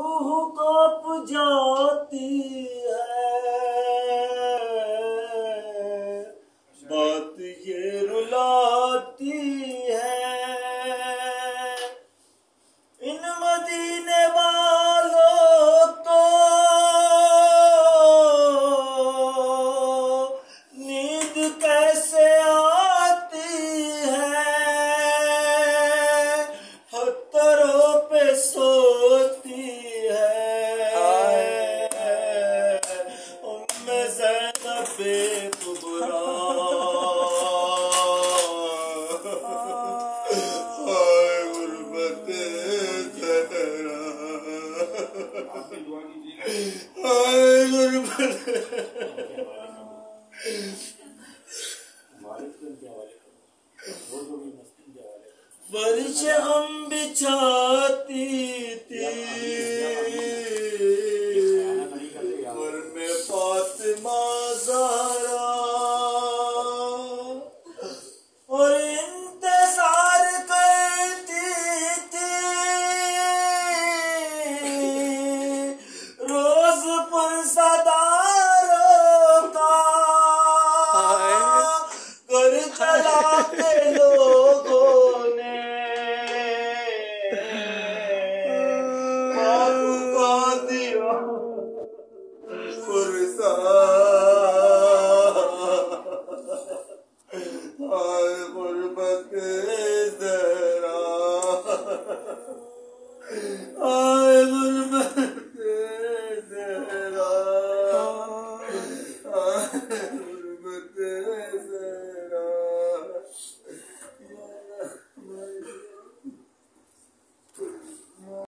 रूह कांप जाती है, बात ये रुलाती है। इन मदीने वालों को नींद कैसे आती है, पत्थरों पे सोती बेकुबरा। हाय गुर्बत ज़हरा, हाय गुर्बत। फर्श हम बिछाती थी घर में फातिमा ज़हरा, और इंतजार करती थी रोज पुरसदारों का। घर चला के लोगों ने बापू को दिया पुरसा। हाय गुर्बत ज़हरा।